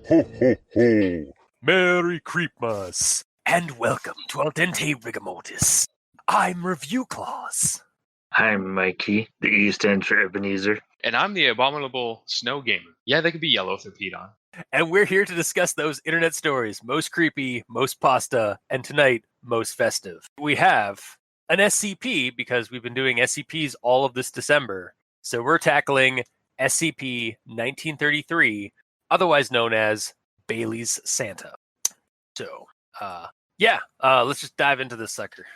Ho, ho, ho. Merry Creepmas. And welcome to Al Dente Rigamortis. I'm Review Claus. I'm Mikey. The E stands for Ebenezer. And I'm the abominable snow gamer. Yeah, they could be yellow if they're peed on. And we're here to discuss those internet stories, most creepy, most pasta, and tonight, most festive. We have an SCP, because we've been doing SCPs all of this December. So we're tackling SCP-1933, otherwise known as Bailey's Santa. So, let's just dive into this sucker.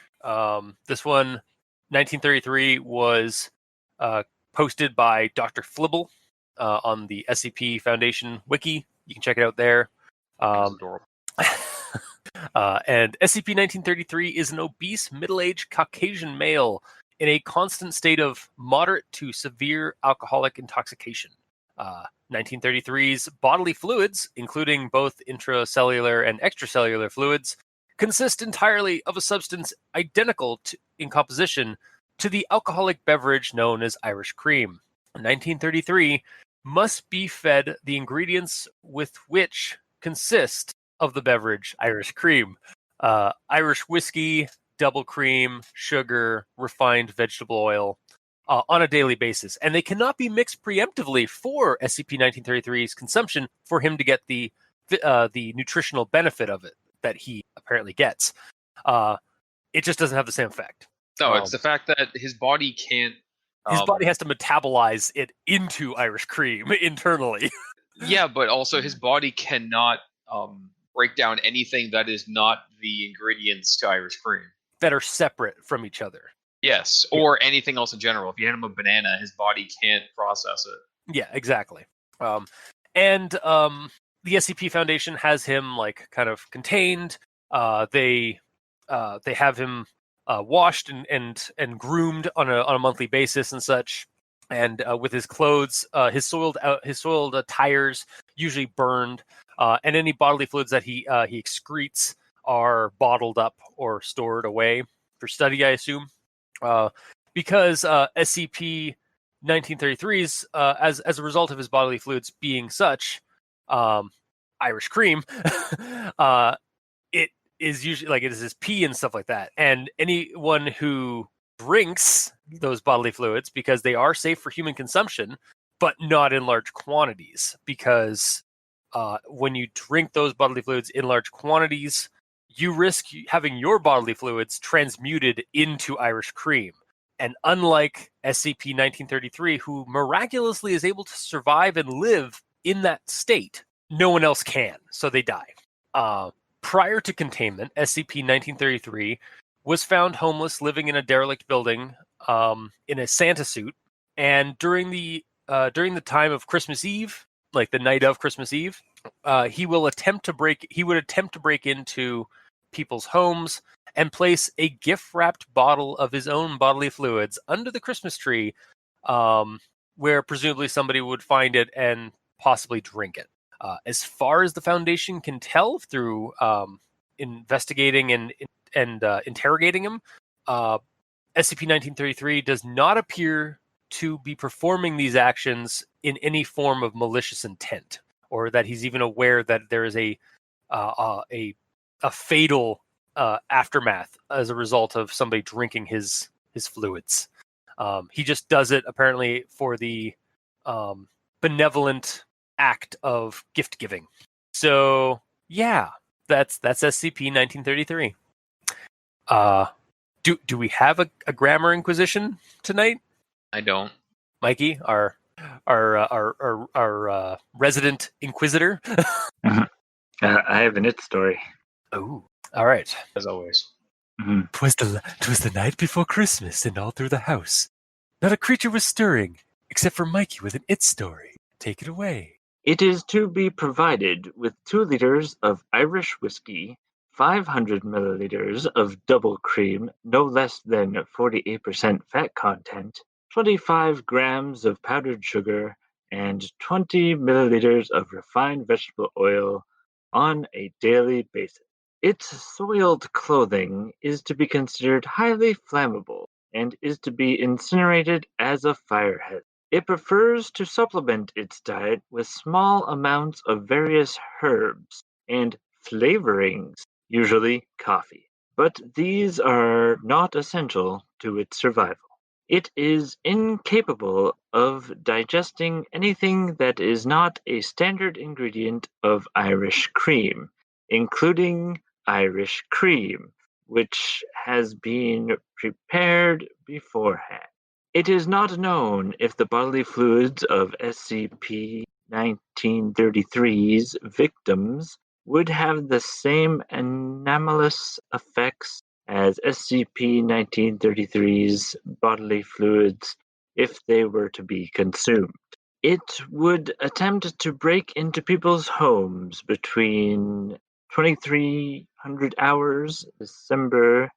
This one, 1933, was posted by Dr. Flibble on the SCP Foundation wiki. You can check it out there. That's adorable. And SCP-1933 is an obese, middle-aged Caucasian male in a constant state of moderate to severe alcoholic intoxication. 1933's bodily fluids, including both intracellular and extracellular fluids, consist entirely of a substance identical in composition to the alcoholic beverage known as Irish cream. 1933 must be fed the ingredients with which consist of the beverage Irish cream. Irish whiskey, double cream, sugar, refined vegetable oil, on a daily basis. And they cannot be mixed preemptively for SCP-1933's consumption for him to get the nutritional benefit of it that he apparently gets. It just doesn't have the same effect. No, it's the fact that his body can't... His body has to metabolize it into Irish cream internally. Yeah, but also his body cannot break down anything that is not the ingredients to Irish cream. That are separate from each other. Yes, or anything else in general. If you hand him a banana, his body can't process it. Yeah, exactly. And the SCP Foundation has him kind of contained. They have him washed and groomed on a monthly basis and such. And with his clothes, his soiled tires usually burned, and any bodily fluids that he excretes are bottled up or stored away for study, I assume. Because SCP-1933's, as a result of his bodily fluids being such, Irish cream, it is usually it is his pee and stuff like that. And anyone who drinks those bodily fluids, because they are safe for human consumption, but not in large quantities, because when you drink those bodily fluids in large quantities, you risk having your bodily fluids transmuted into Irish cream. And unlike SCP-1933, who miraculously is able to survive and live in that state, no one else can, so they die. Prior to containment, SCP-1933 was found homeless, living in a derelict building in a Santa suit. And during the time of Christmas Eve, like the night of Christmas Eve, he would attempt to break into people's homes and place a gift-wrapped bottle of his own bodily fluids under the Christmas tree, where presumably somebody would find it and possibly drink it. As far as the Foundation can tell through investigating and interrogating him, SCP-1933 does not appear to be performing these actions in any form of malicious intent, or that he's even aware that there is a fatal aftermath as a result of somebody drinking his fluids. He just does it apparently for the benevolent act of gift giving. So yeah, that's SCP-1933. Do we have a grammar inquisition tonight? I don't. Mikey, our resident inquisitor. I have an it story. Oh, all right. As always. Mm-hmm. 'Twas the night before Christmas, and all through the house, not a creature was stirring, except for Mikey with an it story. Take it away. It is to be provided with 2 liters of Irish whiskey, 500 milliliters of double cream, no less than 48% fat content, 25 grams of powdered sugar, and 20 milliliters of refined vegetable oil on a daily basis. Its soiled clothing is to be considered highly flammable and is to be incinerated as a firehead. It prefers to supplement its diet with small amounts of various herbs and flavorings, usually coffee. But these are not essential to its survival. It is incapable of digesting anything that is not a standard ingredient of Irish cream, including Irish cream, which has been prepared beforehand. It is not known if the bodily fluids of SCP-1933's victims would have the same anomalous effects as SCP-1933's bodily fluids if they were to be consumed. It would attempt to break into people's homes between 2300 hours, December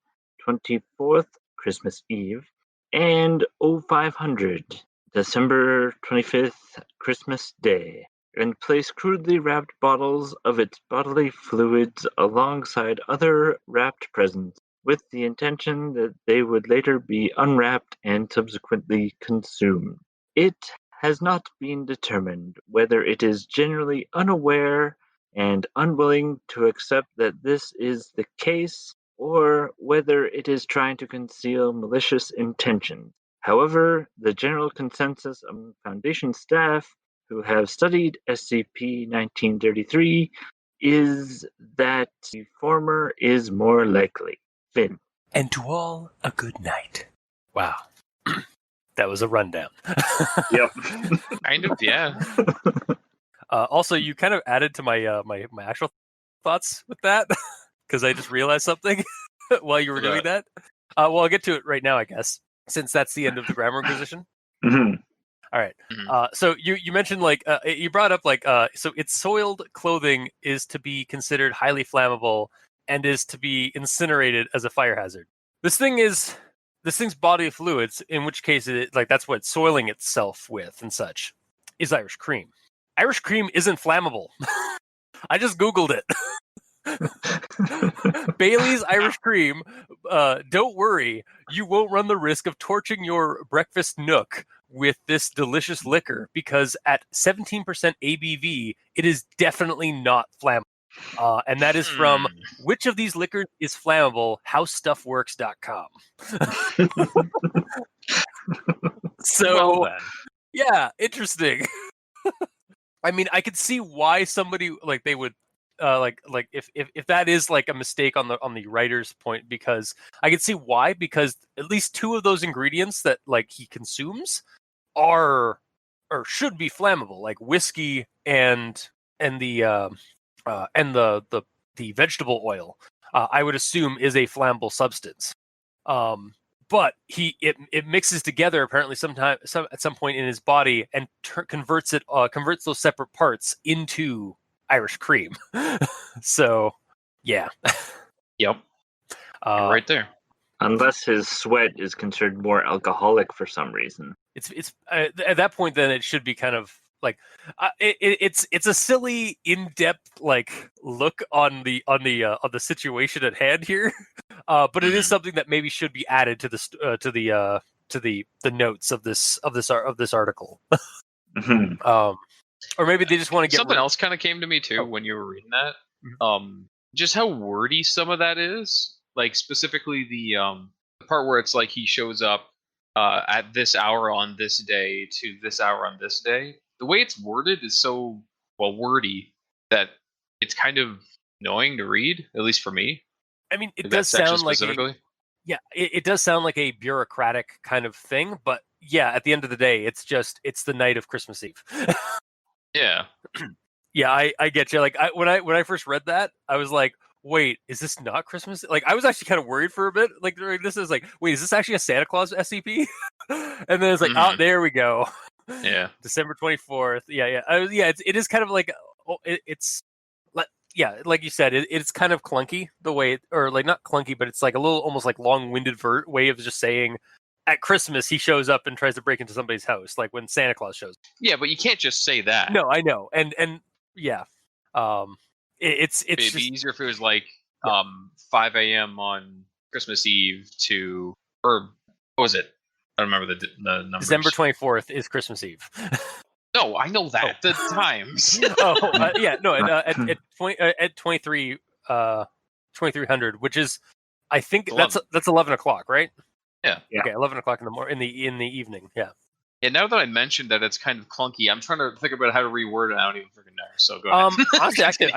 24th, Christmas Eve, and 0500, December 25th, Christmas Day, and place crudely wrapped bottles of its bodily fluids alongside other wrapped presents with the intention that they would later be unwrapped and subsequently consumed. It has not been determined whether it is generally unaware and unwilling to accept that this is the case or whether it is trying to conceal malicious intentions. However, the general consensus among Foundation staff who have studied SCP-1933 is that the former is more likely. Finn. And to all, a good night. Wow. That was a rundown. Yep. Kind of, yeah. Also, you kind of added to my my actual thoughts with that because I just realized something while you were doing that. Well, I'll get to it right now, I guess, since that's the end of the Grammar Inquisition. Mhm. All right. So you mentioned you brought up so its soiled clothing is to be considered highly flammable and is to be incinerated as a fire hazard. This thing's body of fluids, in which case that's what it's soiling itself with and such, is Irish cream. Irish cream isn't flammable. I just Googled it. Bailey's Irish cream. Don't worry, you won't run the risk of torching your breakfast nook with this delicious liquor because at 17% ABV, it is definitely not flammable. And that is from which of these liquors is flammable? HowStuffWorks.com. So, Well then. yeah, interesting. I mean, I could see why somebody they would if that is like a mistake on the writer's point, because I could see why, because at least two of those ingredients that he consumes are or should be flammable, like whiskey and the vegetable oil. I would assume is a flammable substance. But it mixes together apparently at some point in his body and converts those separate parts into Irish cream. So, yeah. Yep. You're right there. Unless his sweat is considered more alcoholic for some reason. It's at that point then it should be kind of it's a silly in-depth look on the situation at hand here, but it is something that maybe should be added to the notes of this article. Or maybe they just want to get something else kind of came to me too when you were reading that. Just how wordy some of that is. Like specifically the part where it's like he shows up at this hour on this day to this hour on this day. The way it's worded is so wordy that it's kind of annoying to read, at least for me. I mean, it does sound like it does sound like a bureaucratic kind of thing, but yeah, at the end of the day, it's the night of Christmas Eve. Yeah. Yeah, I get you. Like when I first read that, I was like, wait, is this not Christmas? Like I was actually kind of worried for a bit. Like this is like, wait, is this actually a Santa Claus SCP? And then it's like, oh, there we go. Yeah. December 24th. Yeah. It is kind of like it's like you said, it's kind of clunky the way, or like not clunky, but it's like a little almost like long-winded way of just saying at Christmas he shows up and tries to break into somebody's house, like when Santa Claus shows up. Yeah, but you can't just say that. No, I know, and yeah, it'd be easier if it was like 5 a.m. on Christmas Eve or what was it? I don't remember the numbers. December 24th is Christmas Eve. No, I know that. The times. Yeah, no, at 2300, which is, I think that's 11 o'clock, right? Yeah. Okay, 11 o'clock in the evening. Yeah. Yeah, now that I mentioned that it's kind of clunky, I'm trying to think about how to reword it. I don't even freaking know. So go ahead. Honestly,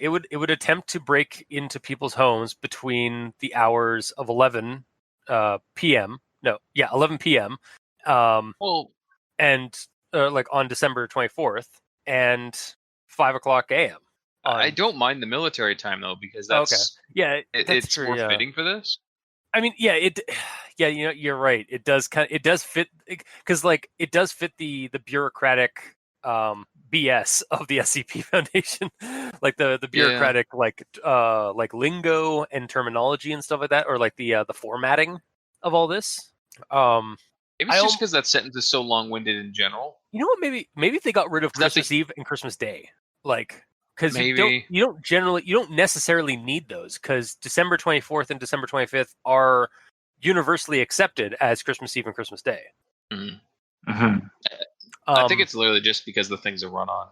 it would attempt to break into people's homes between the hours of 11 p.m. No, yeah, 11 p.m. And like on December 24th and 5 o'clock a.m. I don't mind the military time though, because that's it's true, more fitting for this. I mean, you're right. It does fit, because like it does fit the bureaucratic BS of the SCP Foundation, like the bureaucratic like lingo and terminology and stuff like that, or like the formatting of all this. Maybe it's just because that sentence is so long-winded in general. You know what? Maybe if they got rid of Christmas Eve and Christmas Day, like. Because you don't necessarily need those, because December 24th and December 25th are universally accepted as Christmas Eve and Christmas Day. Mm-hmm. Mm-hmm. I think it's literally just because the things are run on.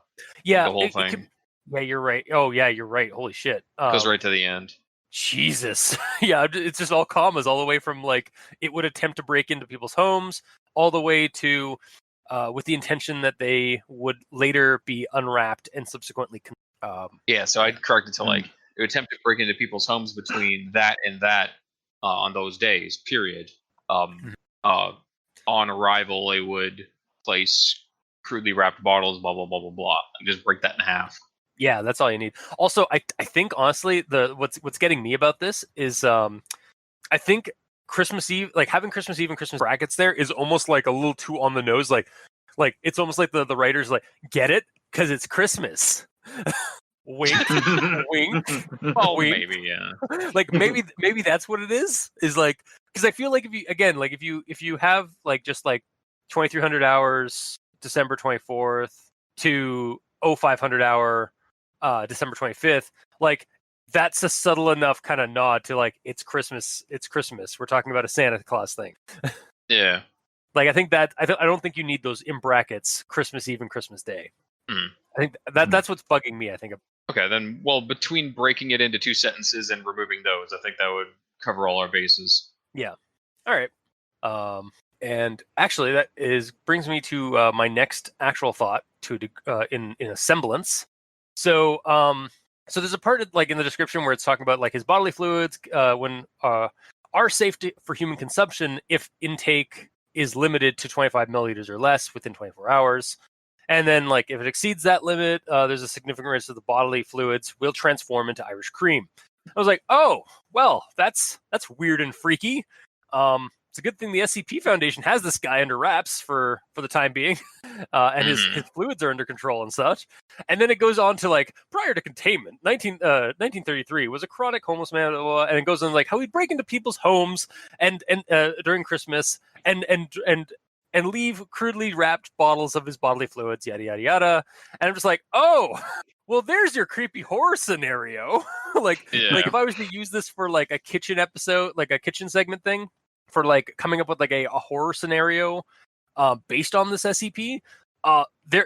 Yeah, the whole thing. Yeah, you're right. Oh, yeah, you're right. Holy shit! Goes right to the end. Jesus. Yeah, it's just all commas all the way from like it would attempt to break into people's homes all the way to with the intention that they would later be unwrapped and subsequently. So I'd correct it to like it would attempt to break into people's homes between that and that on those days. Period. On arrival, they would place crudely wrapped bottles, blah blah blah blah blah, and just break that in half. Yeah, that's all you need. Also, I think honestly, what's getting me about this is I think Christmas Eve, like having Christmas Eve and Christmas brackets there, is almost like a little too on the nose. Like it's almost like the writers like get it because it's Christmas. Wink, wink. Oh, wink. maybe, yeah. Like maybe that's what it is. Is like because I feel like if you have like just like 2300 hours December 24th to 0500 hour December 25th, like that's a subtle enough kind of nod to like it's Christmas. We're talking about a Santa Claus thing. Yeah. Like I don't think you need those in brackets Christmas Eve and Christmas Day. I think that's what's bugging me. I think. Okay, then, well, between breaking it into two sentences and removing those, I think that would cover all our bases. Yeah. All right. And actually, that brings me to my next actual thought in a semblance. So there's a part like in the description where it's talking about like his bodily fluids when are safe for human consumption if intake is limited to 25 milliliters or less within 24 hours. And then, like, if it exceeds that limit, there's a significant risk that the bodily fluids will transform into Irish cream. I was like, oh, well, that's weird and freaky. It's a good thing the SCP Foundation has this guy under wraps for the time being, and his fluids are under control and such. And then it goes on to, like, prior to containment, 1933 was a chronic homeless man, and it goes on, like, how he'd break into people's homes and during Christmas and leave crudely wrapped bottles of his bodily fluids, yada, yada, yada. And I'm just like, oh, well, there's your creepy horror scenario. Like if I was to use this for like a kitchen episode, like a kitchen segment thing for like coming up with like a horror scenario based on this SCP,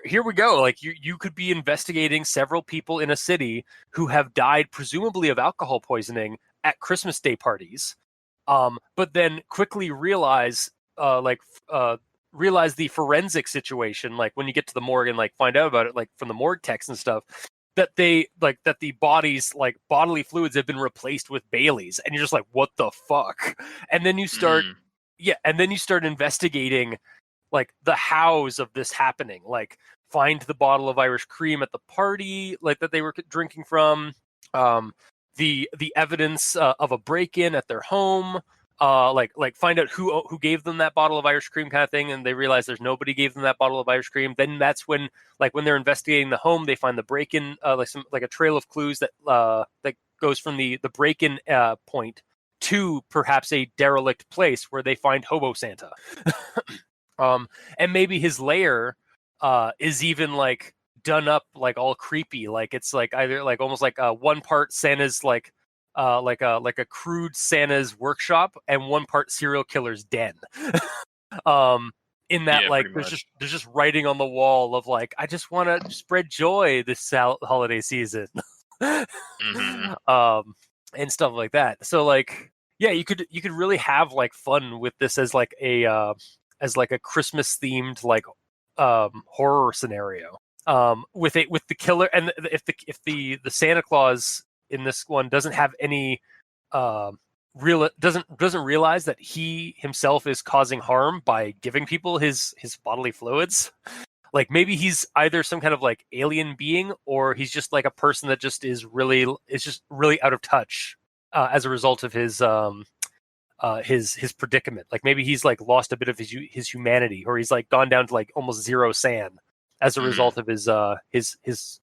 here we go. Like you could be investigating several people in a city who have died presumably of alcohol poisoning at Christmas Day parties, but then quickly realize the forensic situation, like when you get to the morgue and like find out about it, like from the morgue text and stuff, that the bodies, like bodily fluids, have been replaced with Bailey's, and you're just like, what the fuck? And then you start, investigating like the hows of this happening, like find the bottle of Irish cream at the party, like that they were drinking from, the evidence of a break-in at their home. Like find out who gave them that bottle of Irish cream kind of thing, and they realize there's nobody gave them that bottle of Irish cream. Then that's when, like, when they're investigating the home, they find the break-in, like a trail of clues that goes from the break-in point to perhaps a derelict place where they find Hobo Santa. And maybe his lair is even like done up like all creepy, like it's like either like almost like one part Santa's like a crude Santa's workshop and one part serial killer's den. In that, Yeah, like, pretty much. there's just writing on the wall of like, I just want to spread joy this holiday season, Mhm. and stuff like that. So like, yeah, you could really have like fun with this as like a Christmas themed like horror scenario. With the killer, and if the Santa Claus in this one doesn't have any doesn't realize that he himself is causing harm by giving people his bodily fluids. Like maybe he's either some kind of like alien being, or he's just like a person that just is just really out of touch as a result of his predicament. Like maybe he's like lost a bit of his humanity, or he's like gone down to like almost zero sand as a result of his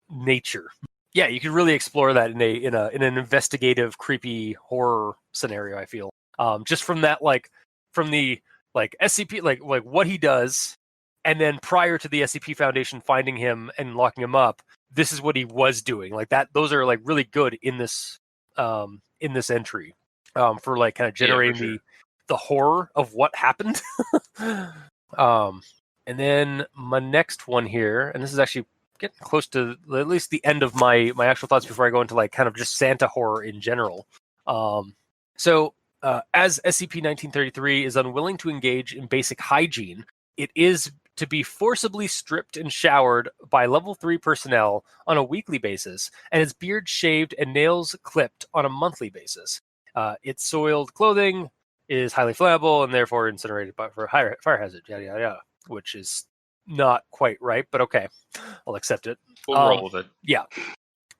nature. Yeah, you could really explore that in an investigative, creepy horror scenario. I feel just from that, like from the like SCP, like what he does, and then prior to the SCP Foundation finding him and locking him up, this is what he was doing. Like that, those are like really good in this entry for like kind of generating the horror of what happened. And then my next one here, and this is actually getting close to at least the end of my actual thoughts before I go into like kind of just Santa horror in general. As SCP-1933 is unwilling to engage in basic hygiene, it is to be forcibly stripped and showered by level 3 personnel on a weekly basis, and its beard shaved and nails clipped on a monthly basis. Its soiled clothing is highly flammable and therefore incinerated for fire hazard, yada, yada, yada, which is not quite right, but okay. I'll accept it. We'll roll with it. Yeah.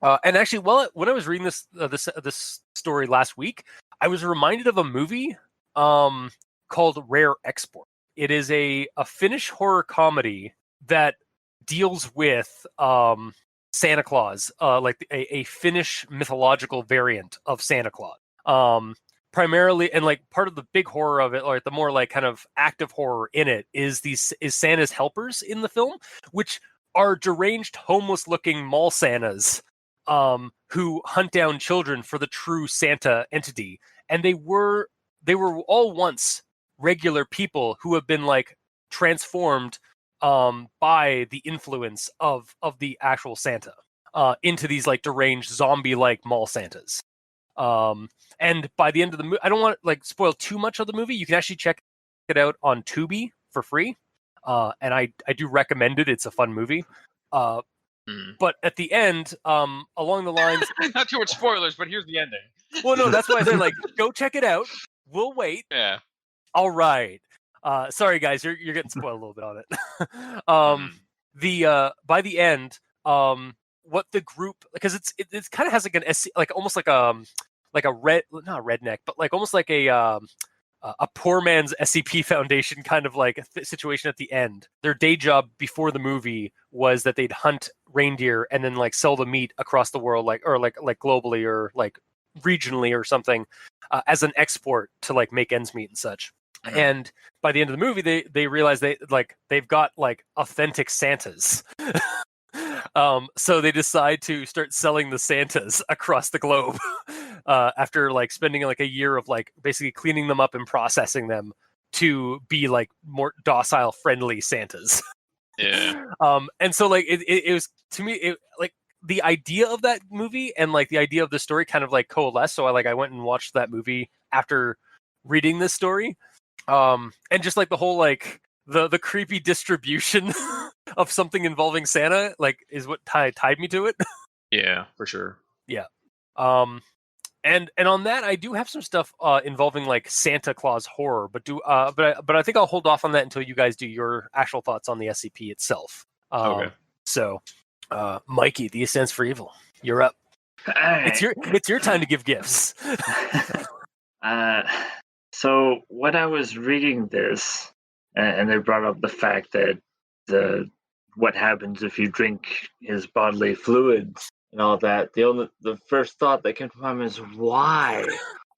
And actually, when I was reading this story last week, I was reminded of a movie called Rare Export. It is a Finnish horror comedy that deals with Santa Claus, like a Finnish mythological variant of Santa Claus. Primarily, and like part of the big horror of it, or the more like kind of active horror in it, is Santa's helpers in the film, which are deranged, homeless-looking mall Santas who hunt down children for the true Santa entity, and they were all once regular people who have been like transformed by the influence of the actual Santa into these like deranged zombie-like mall Santas. And by the end of the movie, I don't want to like spoil too much of the movie. You can actually check it out on Tubi for free. And I do recommend it. It's a fun movie. But at the end, along the lines, not too much spoilers, but here's the ending. Well, no, that's why I say like go check it out. We'll wait. Yeah. All right. Sorry guys, you're getting spoiled a little bit on it. By the end, what the group, because it kind of has like an SC, like almost like a red, not a redneck, but like almost like a poor man's SCP Foundation kind of like situation at the end. Their day job before the movie was that they'd hunt reindeer and then like sell the meat across the world, like globally or like regionally or something, as an export to like make ends meet and such. And by the end of the movie, they realize they've got like authentic Santas. So they decide to start selling the Santas across the globe after like spending like a year of like basically cleaning them up and processing them to be like more docile, friendly Santas. Yeah. And so like it was, to me, like the idea of that movie and like the idea of the story kind of like coalesced. So I went and watched that movie after reading this story. And just like the whole like the creepy distribution of something involving Santa like is what tied me to it. Yeah, for sure. Yeah. And on that, I do have some stuff involving like Santa Claus horror, but I think I'll hold off on that until you guys do your actual thoughts on the SCP itself. Okay. So, Mikey, the E stands for evil. You're up. Right. It's your time to give gifts. So when I was reading this, and they brought up the fact that what happens if you drink his bodily fluids and all that, the first thought that came to mind is why?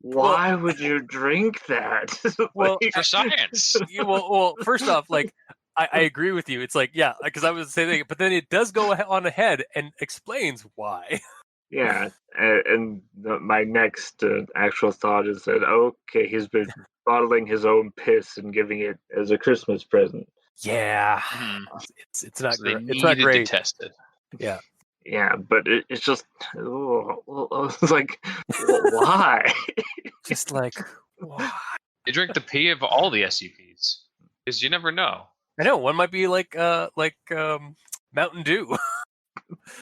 Why would you drink that? Well, for science. Well, first off, like I agree with you. It's like, yeah, because I was the same thing, but then it does go on ahead and explains why. Yeah, and my next actual thought is that okay, he's been bottling his own piss and giving it as a Christmas present. Yeah, Mhm. it's not So they it's not needed great. to test it. Yeah, Yeah, but it's just it's like why? just like wow. They drink the pee of all the SCPs because you never know. I know one might be like Mountain Dew.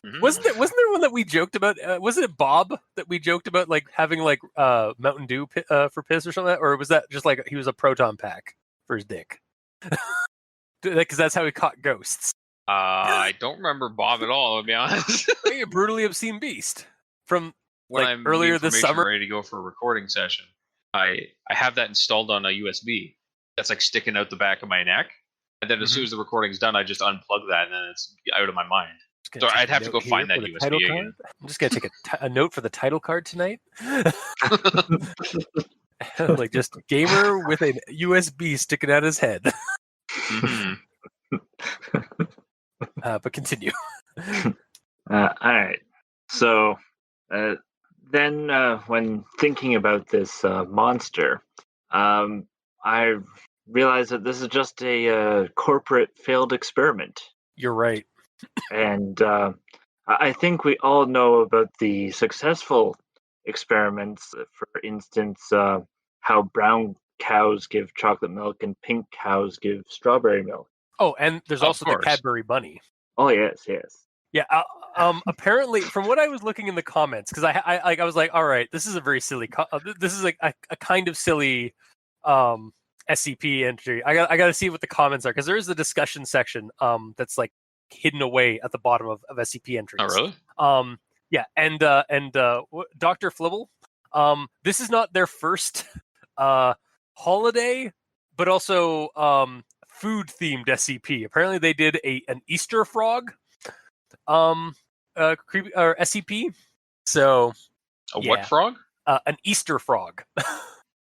Mhm. Wasn't there one that we joked about? Wasn't it Bob that we joked about like having like Mountain Dew for piss or something? Or was that just like he was a proton pack for his dick? Because that's how he caught ghosts. I don't remember Bob at all, to be honest. Hey, a brutally obscene beast from When like I'm earlier the this information summer. ready to go for a recording session, I have that installed on a USB. That's like sticking out the back of my neck, and then as soon as the recording's done, I just unplug that, and then it's out of my mind. So I'd have to go find that USB again. I'm just gonna take a note for the title card tonight. Like just gamer with a USB sticking out his head. Mhm. But continue. All right. So then, when thinking about this monster, I realized that this is just a corporate failed experiment. You're right. And I think we all know about the successful experiments. For instance, how brown cows give chocolate milk and pink cows give strawberry milk. Oh, and there's Of also the course. Cadbury bunny. Oh yes, yes. Yeah. Apparently, from what I was looking in the comments, because I was like, all right, this is a very silly. This is like a kind of silly SCP entry. I got to see what the comments are because there is a discussion section that's like hidden away at the bottom of SCP entries. Oh, really? Yeah, and Dr. Flibble. This is not their first holiday, but also food themed SCP. Apparently, they did an Easter frog creepy or SCP. So What frog? an Easter frog.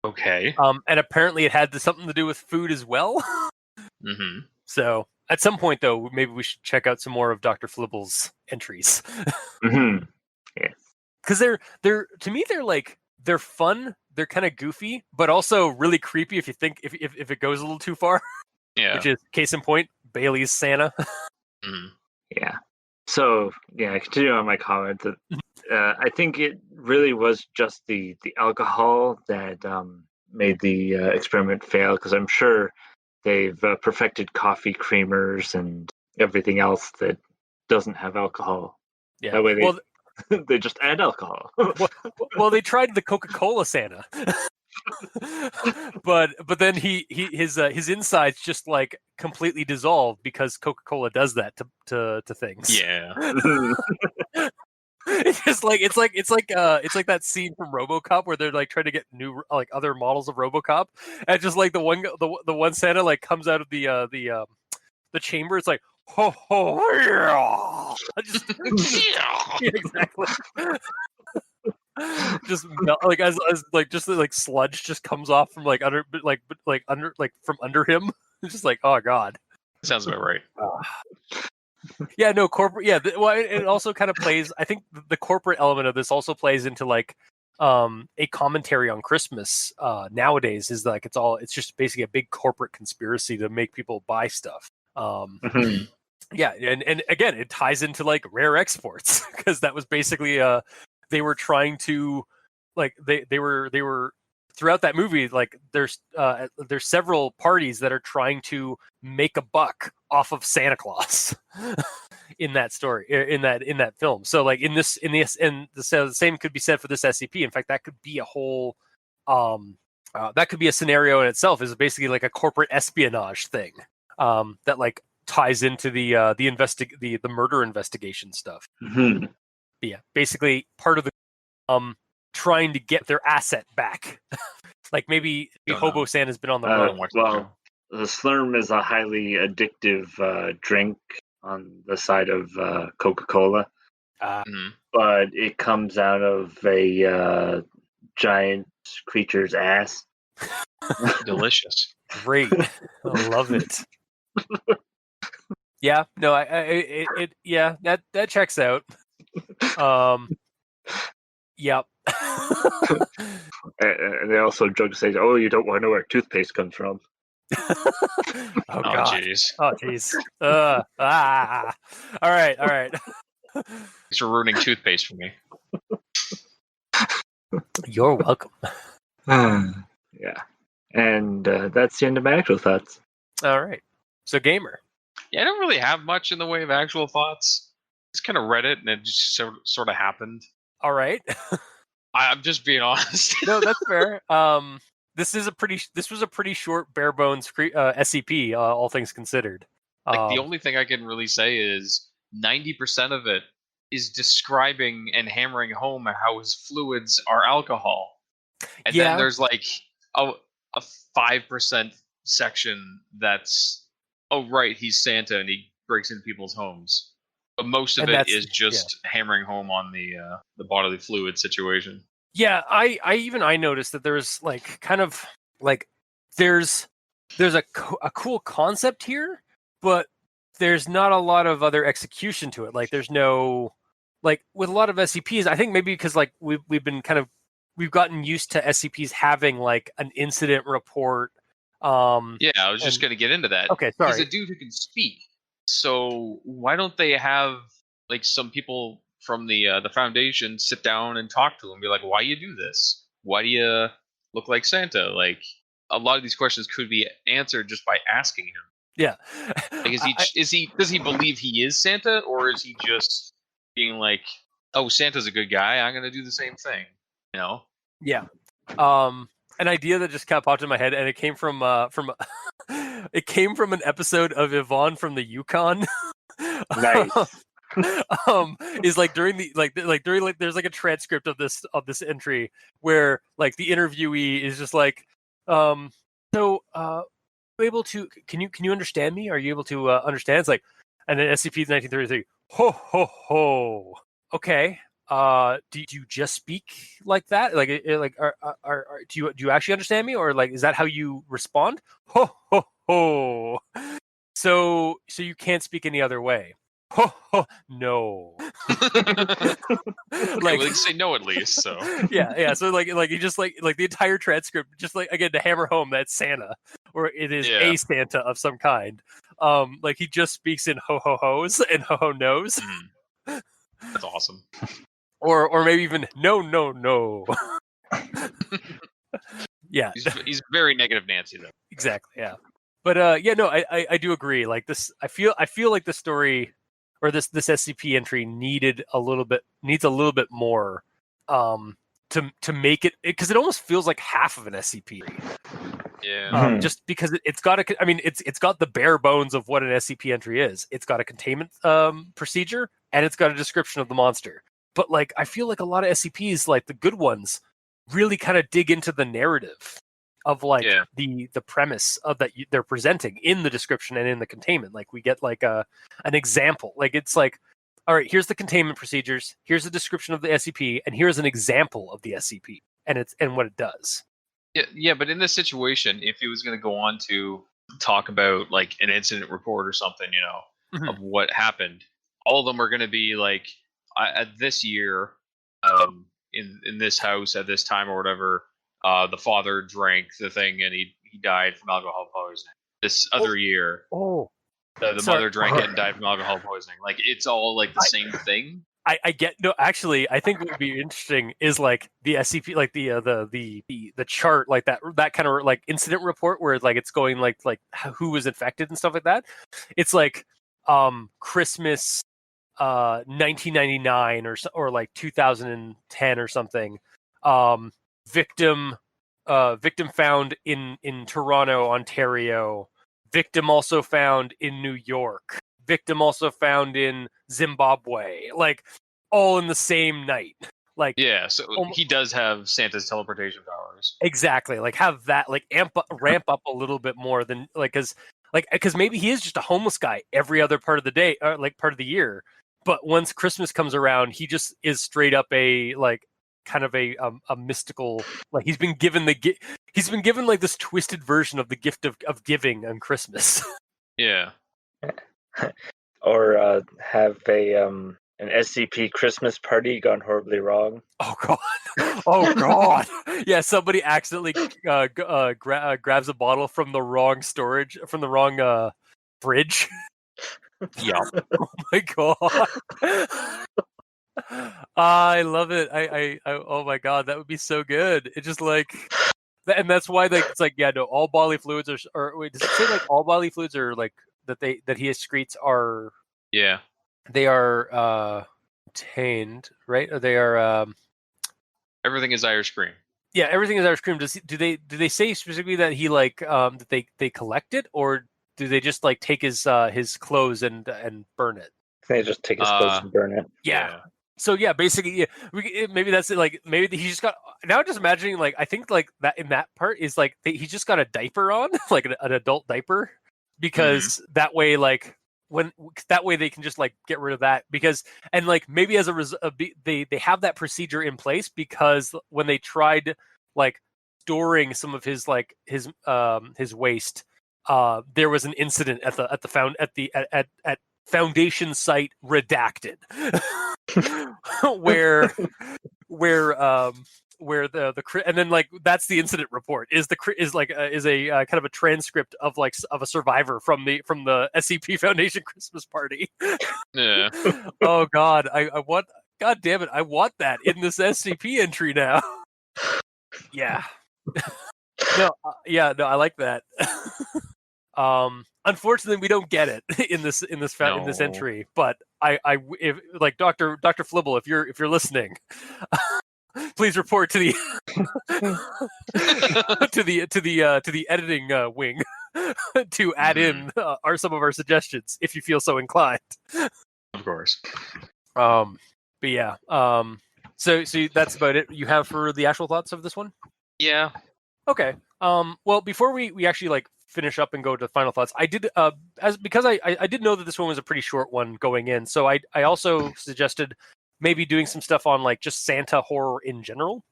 Okay. And apparently it had something to do with food as well. Mm-hmm. So at some point, though, maybe we should check out some more of Dr. Flibble's entries. Mm-hmm. Yes. Because they're to me they're fun. They're kind of goofy, but also really creepy if you think if it goes a little too far. Yeah. Which is case in point, Bailey's Santa. Mm. Yeah. So yeah, continue on my comment that I think it really was just the alcohol that made the experiment fail, because I'm sure they've perfected coffee creamers and everything else that doesn't have alcohol. Yeah. That way they just add alcohol. Well, they tried the Coca-Cola Santa. but then his insides just like completely dissolved because Coca-Cola does that to things. Yeah. It's like that scene from RoboCop where they're like trying to get new like other models of RoboCop, and just like the one Santa like comes out of the chamber. It's like ho ho yeah. Yeah, exactly. Just like as like just like sludge just comes off from like under from under him. It's just like, oh god. Sounds about right. Yeah, no corporate. Yeah, well, it also kind of plays. I think the corporate element of this also plays into like a commentary on Christmas nowadays. Is like it's just basically a big corporate conspiracy to make people buy stuff. Mhm. Yeah, and again, it ties into like rare exports because that was basically they were trying to like they were throughout that movie, like there's several parties that are trying to make a buck off of Santa Claus in that story, in that film. So like the same could be said for this SCP. In fact, that could be a whole that could be a scenario in itself. Is basically like a corporate espionage thing that like ties into the murder investigation stuff. Mhm. But yeah, basically part of the trying to get their asset back. Like maybe Hobo Santa's been on the run. Well, the Slurm is a highly addictive drink on the side of Coca-Cola, Mhm. but it comes out of a giant creature's ass. Delicious. Great, I love it. Yeah, no, yeah, that checks out. Yeah, And they also joke saying, "Oh, you don't want to know where toothpaste comes from." Oh Oh, god. jeez. Oh jeez. All right. All right. Thanks for ruining toothpaste for me. You're welcome. Yeah. And that's the end of my actual thoughts. All right. So gamer. Yeah, I don't really have much in the way of actual thoughts. Just kind of read it, and it just sort of happened. All right. I'm just being honest. No, that's fair. This was a pretty short, bare bones SCP. All things considered. Like the only thing I can really say is 90% of it is describing and hammering home how his fluids are alcohol, and Yeah. then there's like a 5% section that's, oh right, he's Santa and he breaks into people's homes. But most of And it that's- is just hammering home on the bodily fluid situation. Yeah, I noticed that there's like kind of like there's a cool concept here, but there's not a lot of other execution to it. Like there's no like with a lot of SCPs, I think maybe because like we've gotten used to SCPs having like an incident report. Yeah, I was just going to get into that. Okay, sorry. He's a dude who can speak. So why don't they have like some people from the Foundation sit down and talk to him and be like, why you do this? Why do you look like Santa? Like a lot of these questions could be answered just by asking him. Yeah. Like, does he believe he is Santa, or is he just being like, oh, Santa's a good guy, I'm gonna do the same thing, you know? Yeah. An idea that just kind of popped in my head, and it came from it came from an episode of Yvonne from the Yukon. Nice. Is like during there's like a transcript of this entry where like the interviewee is just like, able to can you understand me? Are you able to understand? It's like, and then SCP-1933. Ho ho ho. Okay. Do you just speak like that? Like do you actually understand me, or like is that how you respond? Ho ho ho. So you can't speak any other way. Ho ho no. Okay, well, they can say no at least. So yeah. So like you just like the entire transcript, just like again to hammer home that Santa, or it is a Santa of some kind. Like he just speaks in ho ho ho's and ho ho no's. That's awesome. Or maybe even no. Yeah, he's very negative Nancy though. Exactly. Yeah, but I do agree. Like this, I feel like the story or this SCP entry needs a little bit more to make it, because it almost feels like half of an SCP. Yeah. Just because it's got it's got the bare bones of what an SCP entry is. It's got a containment procedure, and it's got a description of the monster. But like I feel like a lot of SCPs, like the good ones, really kind of dig into the narrative of like the premise of that they're presenting in the description and in the containment. Like we get like an example. Like it's like, all right, here's the containment procedures, here's the description of the SCP, and here's an example of the SCP and what it does. Yeah, but in this situation, if he was going to go on to talk about like an incident report or something, you know, of what happened, all of them are going to be like, at this year, in this house at this time or whatever, the father drank the thing and he died from alcohol poisoning. This other year, the mother drank it and died from alcohol poisoning. Like it's all like the same thing. I get no. Actually, I think what would be interesting is like the SCP, like the chart, like that kind of like incident report where like it's going like who was infected and stuff like that. It's like Christmas 1999 or like 2010 or something. Victim found in Toronto, Ontario. Victim also found in New York. Victim also found in Zimbabwe. Like all in the same night. Like so he does have Santa's teleportation powers. Exactly. Like have that like ramp up a little bit more than like because maybe he is just a homeless guy every other part of the day, or like part of the year. But once Christmas comes around, he just is straight up a like kind of a mystical, like he's been given like this twisted version of the gift of giving on Christmas. Yeah. Or have a An SCP Christmas party gone horribly wrong. Oh god! Oh god! Yeah, somebody accidentally grabs a bottle from the wrong fridge. Yeah. Oh my god! I love it. I oh my god, that would be so good. It just like, and that's why it's like, yeah, no, all bodily fluids are, or wait, does it say like all bodily fluids are like that he excretes are? Yeah. They are obtained, right? Or they are Everything is Irish cream. yeah, everything is Irish cream. Do they say specifically that he like that they collect it, or do they just like take his clothes and burn it? They just take his clothes and burn it. Yeah. So yeah, basically, yeah, maybe that's it. Like maybe he just got. Now just imagining, like I think like that in that part is like he just got a diaper on, like an adult diaper, because that way, like that way they can just like get rid of that, because and like maybe as a result, they have that procedure in place because when they tried like storing some of his like his waste, there was an incident at the Foundation site redacted. where the and then like that's the incident report is a kind of a transcript of a survivor from the SCP Foundation Christmas party. Yeah. Oh god, I want, god damn it, I want that in this SCP entry now. Yeah. No, I like that. Unfortunately, we don't get it in this entry. But if like Dr. Flibble, if you're listening, please report to the to the editing wing to add in some of our suggestions if you feel so inclined. Of course. But yeah. So that's about it you have for the actual thoughts of this one? Yeah. Okay. Well, before we actually like finish up and go to final thoughts, I did because I did know that this one was a pretty short one going in, so I also suggested maybe doing some stuff on like just Santa horror in general.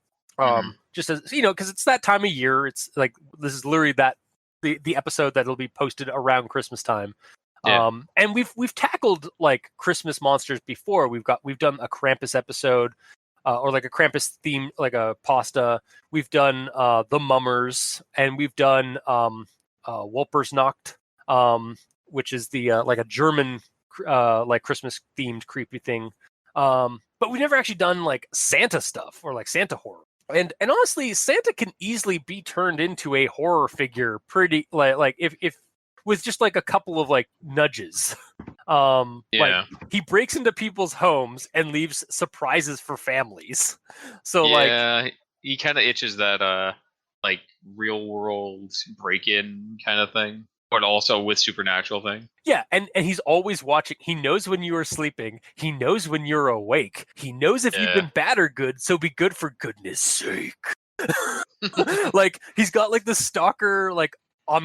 Just as because it's that time of year. It's like this is literally the episode that'll be posted around Christmas time. Yeah. And we've tackled like Christmas monsters before. We've done a Krampus episode. Or like a Krampus theme, like a pasta. We've done the Mummers, and we've done Wolpersnacht, which is the like a German like Christmas themed creepy thing. But we've never actually done like Santa stuff or like Santa horror. And honestly, Santa can easily be turned into a horror figure pretty like if with just like a couple of like nudges. Like he breaks into people's homes and leaves surprises for families. So like he kind of itches that like real world break-in kind of thing, but also with supernatural thing. Yeah, and he's always watching. He knows when you are sleeping. He knows when you're awake. He knows if you've been bad or good, so be good for goodness sake. Like he's got like the stalker, like an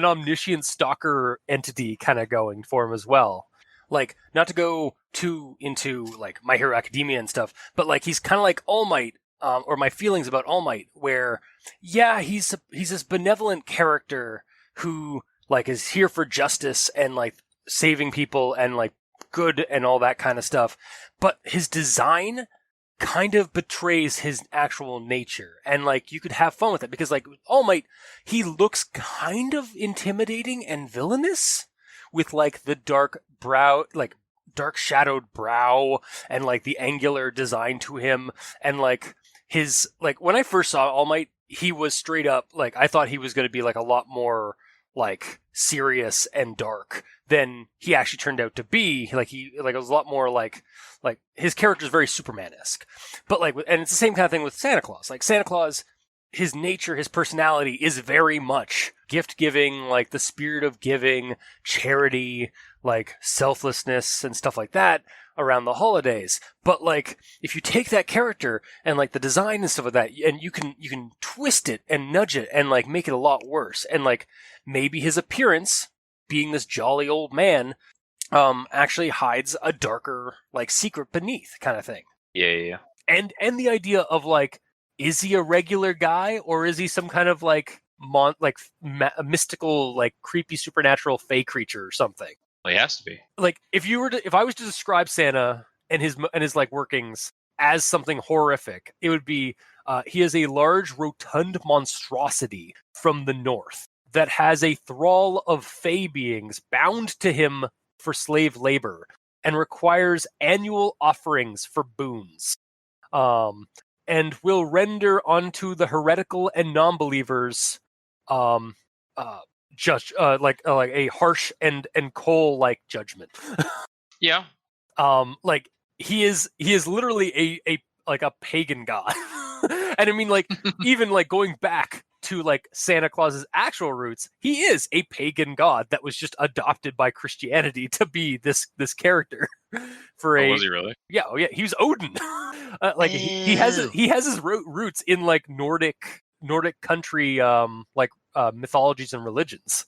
omniscient stalker entity kind of going for him as well. Like, not to go too into like My Hero Academia and stuff, but like he's kind of like All Might, or my feelings about All Might, where he's this benevolent character who like is here for justice and like saving people and like good and all that kind of stuff, but his design kind of betrays his actual nature, and like you could have fun with it because like All Might, he looks kind of intimidating and villainous with like the dark brow, like dark shadowed brow, and like the angular design to him, and like his like when I first saw All Might, he was straight up like I thought he was going to be like a lot more like serious and dark than he actually turned out to be. Like it was a lot more like his character is very Superman-esque, but like, and it's the same kind of thing with Santa Claus. Like Santa Claus, his nature, his personality is very much gift giving, like the spirit of giving, charity, like selflessness and stuff like that around the holidays. But like, if you take that character and like the design and stuff like that, and you can twist it and nudge it and like make it a lot worse, and like maybe his appearance, being this jolly old man, actually hides a darker like secret beneath kind of thing. Yeah. And the idea of like, is he a regular guy or is he some kind of like mystical, like creepy supernatural fey creature or something? Well, he has to be. Like if I was to describe Santa and his like workings as something horrific, it would be he is a large, rotund monstrosity from the north that has a thrall of fey beings bound to him for slave labor and requires annual offerings for boons, and will render unto the heretical and non-believers judge like a harsh and coal-like judgment. Yeah. Like he is literally a like a pagan god. And I mean, like, even like going back to like Santa Claus's actual roots, he is a pagan god that was just adopted by Christianity to be this character. For was he really? Yeah, oh yeah, he was Odin. Like he has his roots in like Nordic country mythologies and religions.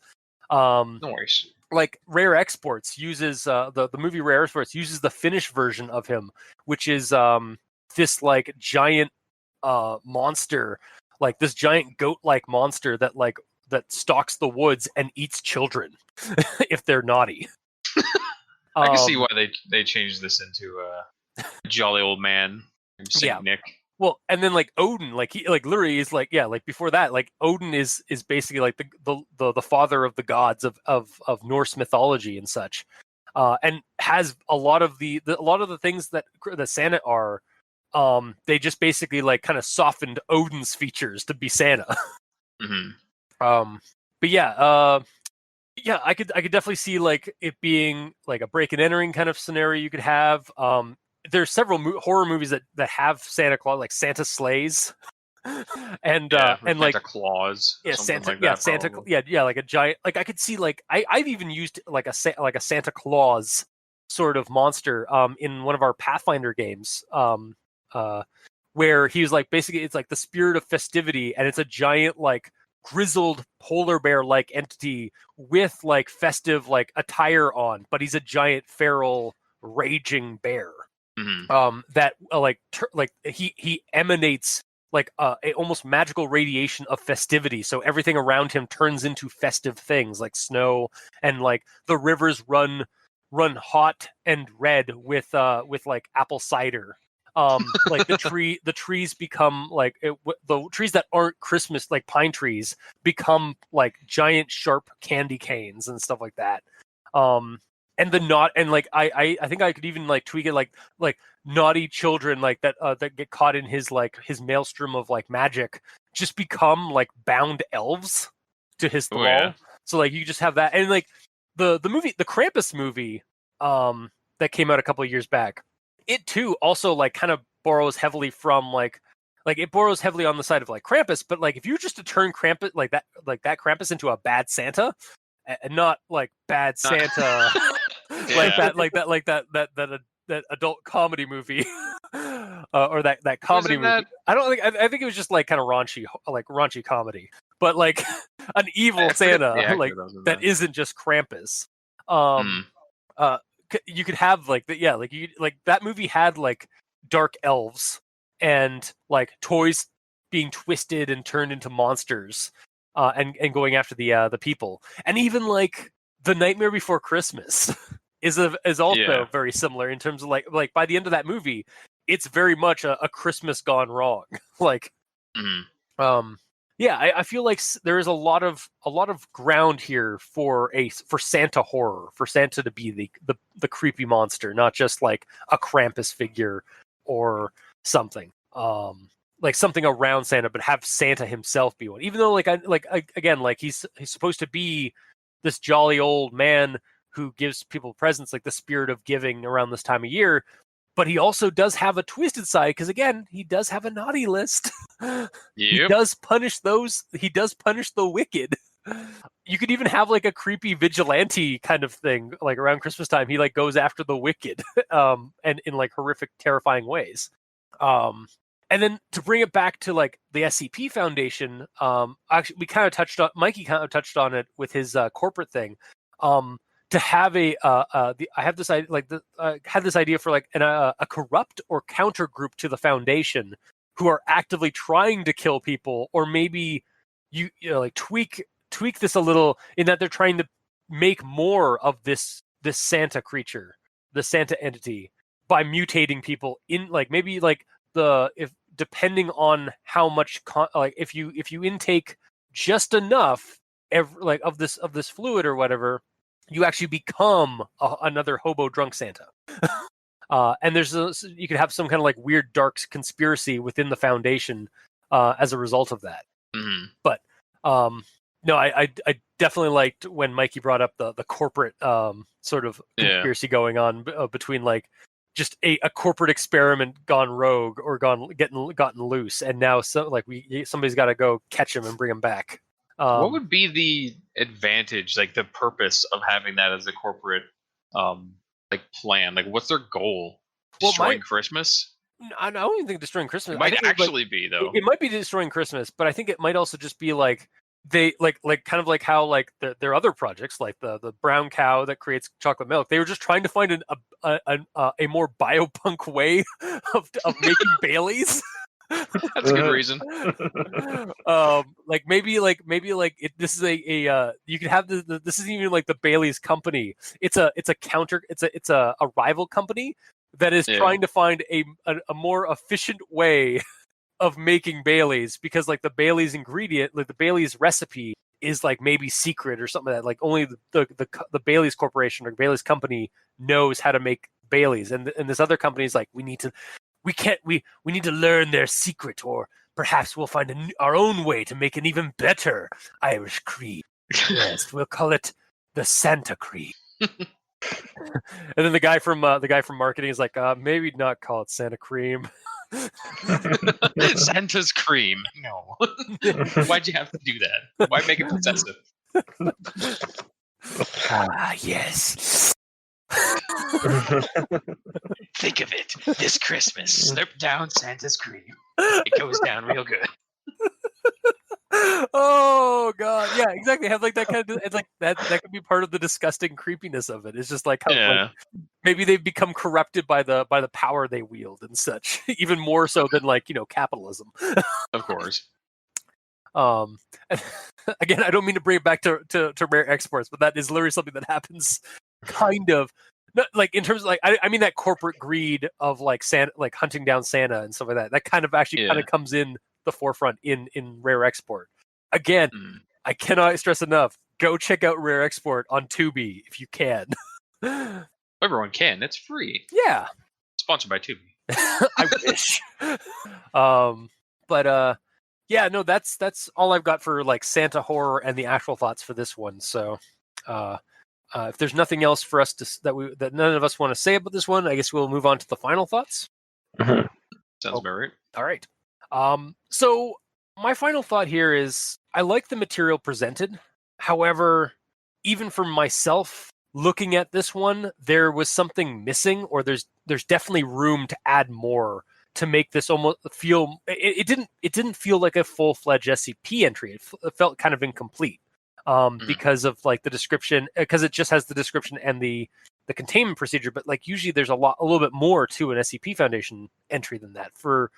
No worries. Like Rare Exports uses the movie Rare Exports uses the Finnish version of him, which is this like giant monster, like this giant goat-like monster that stalks the woods and eats children if they're naughty. I can see why they changed this into a jolly old man named Saint Nick. Well, and then like Odin, like he like literally is like like before that, like Odin is basically like the father of the gods of Norse mythology and such, and has a lot of the things that Santa are. They just basically like kind of softened Odin's features to be Santa. Mm-hmm. But yeah, I could definitely see like it being like a break and entering kind of scenario you could have. There's several horror movies that have Santa Claus, like Santa Slays, and like Claus, Santa, like that, Santa, like a giant. Like I could see like I've even used like a Santa Claus sort of monster in one of our Pathfinder games where he was like basically it's like the spirit of festivity, and it's a giant like grizzled polar bear like entity with like festive like attire on, but he's a giant feral raging bear. Mm-hmm. That like he emanates like a almost magical radiation of festivity, so everything around him turns into festive things like snow, and like the rivers run hot and red with like apple cider. Like the trees become like the trees that aren't Christmas, like pine trees, become like giant sharp candy canes and stuff like that. And like I think I could even like tweak it like naughty children like that that get caught in his maelstrom of like magic just become like bound elves to his thrall. Yeah. So like you just have that, and like the Krampus movie that came out a couple of years back, it too also like kind of borrows heavily from like it borrows heavily on the side of like Krampus, but like if you were just to turn Krampus like that Krampus into a bad Santa, and not like bad Santa that adult comedy movie or that comedy movie. I think it was just like kind of raunchy comedy, but like an evil Santa like that isn't just Krampus. You could have like that movie had like dark elves and like toys being twisted and turned into monsters, and going after the people, and even like The Nightmare Before Christmas is also very similar in terms of like by the end of that movie, it's very much a Christmas gone wrong. Like, I feel like there is a lot of ground here for Santa horror, for Santa to be the creepy monster, not just like a Krampus figure or something. Like something around Santa, but have Santa himself be one. Even though he's supposed to be this jolly old man who gives people presents, like the spirit of giving around this time of year, but he also does have a twisted side because again, he does have a naughty list. Yep. He does punish the wicked. You could even have like a creepy vigilante kind of thing, like around Christmas time. He like goes after the wicked, and in like horrific, terrifying ways. And then to bring it back to like the SCP Foundation, actually Mikey kind of touched on it with his corporate thing. To have I have this idea, like had this idea for like a corrupt or counter group to the Foundation who are actively trying to kill people, or maybe you know like tweak this a little in that they're trying to make more of this Santa creature, the Santa entity, by mutating people in like maybe like if depending on how much like if you intake just enough of this fluid or whatever, you actually become another hobo drunk Santa. And you could have some kind of like weird dark conspiracy within the Foundation as a result of that. Mm-hmm. But no, I definitely liked when Mikey brought up the corporate sort of conspiracy going on between like just a corporate experiment gone rogue or gotten loose, and now somebody's got to go catch him and bring him back. What would be the advantage, like the purpose of having that as a corporate like plan? Like, what's their goal? Destroying Christmas? I don't even think destroying Christmas. It might actually be though. It might be destroying Christmas, but I think it might also just be like they like kind of like how like their other projects, like the brown cow that creates chocolate milk. They were just trying to find a more biopunk way of making Baileys. That's a good reason. Like maybe this is a you could have this isn't even like the Bailey's company. It's a rival company that is trying to find a more efficient way of making Baileys, because like the Bailey's ingredient, like the Bailey's recipe is like maybe secret or something like that. Like only the Bailey's Corporation or Bailey's company knows how to make Baileys, and this other company is like, we need to learn their secret, or perhaps we'll find our own way to make an even better Irish cream. Yes, we'll call it the Santa cream. And then the guy from marketing is like, maybe not call it Santa cream. Santa's cream. No. Why'd you have to do that? Why make it possessive? Yes. Think of it. This Christmas, slurp down Santa's cream. It goes down real good. Oh god, yeah, exactly. Have like that kind of, it's like that could be part of the disgusting creepiness of it. It's just like how like, maybe they've become corrupted by the power they wield and such, even more so than like, capitalism. Of course. Again, I don't mean to bring it back to rare exports, but that is literally something that happens kind of not, like in terms of like I mean that corporate greed of like Santa, like hunting down Santa and stuff like that. That kind of actually kind of comes in the forefront in rare export. Again, I cannot stress enough, go check out rare export on Tubi if you can. Everyone can, it's free. Yeah, sponsored by Tubi. I wish. But yeah, no, that's all I've got for like Santa horror and the actual thoughts for this one. So if there's nothing else for us that none of us want to say about this one, I guess we'll move on to the final thoughts. Sounds about right. All right. So my final thought here is I like the material presented. However, even for myself, looking at this one, there was something missing, or there's definitely room to add more to make this almost feel. It didn't feel like a full-fledged SCP entry. It felt kind of incomplete because of like the description, because it just has the description and the containment procedure. But like usually there's a little bit more to an SCP Foundation entry than that. From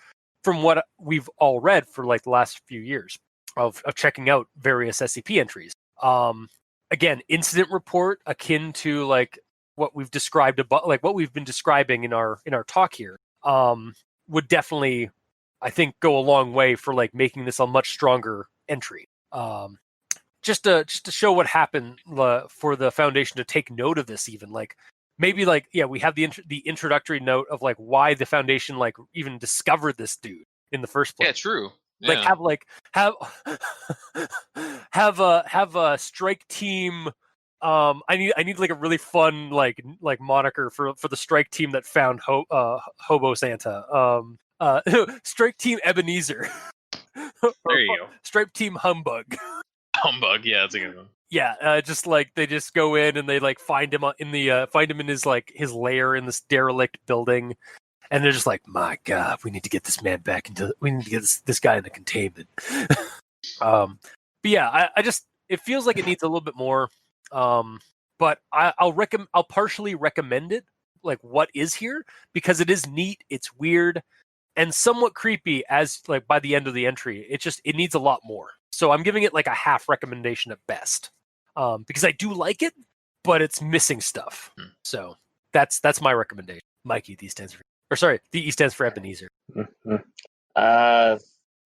what we've all read for like the last few years of checking out various SCP entries. Again, incident report akin to like what we've described about, like what we've been describing in our talk here, would definitely, I think, go a long way for like making this a much stronger entry. Just to show what happened for the Foundation to take note of this, even like maybe like, yeah, we have the introductory note of like why the Foundation like even discovered this dude in the first place. Yeah, true. Like have a strike team. I need like a really fun like moniker for the strike team that found Hobo Santa. Strike team Ebenezer. There you go. Strike team Humbug. Humbug, yeah, that's a good one. Yeah, just like they just go in and they like find him in his like his lair in this derelict building, and they're just like, my God, we need to get this man back we need to get this guy into containment. But yeah, I just, it feels like it needs a little bit more. But I'll partially recommend it, like what is here, because it is neat, it's weird, and somewhat creepy as like by the end of the entry. It needs a lot more. So I'm giving it like a half recommendation at best. Because I do like it, but it's missing stuff. So that's my recommendation. Mikey, the E stands for, or sorry, the E stands for Ebenezer. Mhm.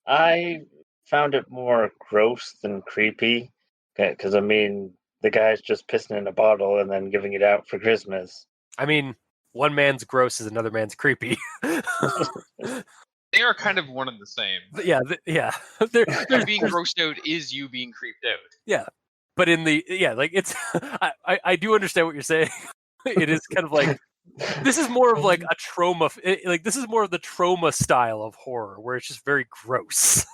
I found it more gross than creepy, because I mean, the guy's just pissing in a bottle and then giving it out for Christmas. I mean, one man's gross is another man's creepy. They are kind of one and the same. Yeah. They're Being grossed out is you being creeped out. Yeah, but in the like it's I do understand what you're saying. It is kind of like this is more of like a trauma. Like this is more of the trauma style of horror, where it's just very gross.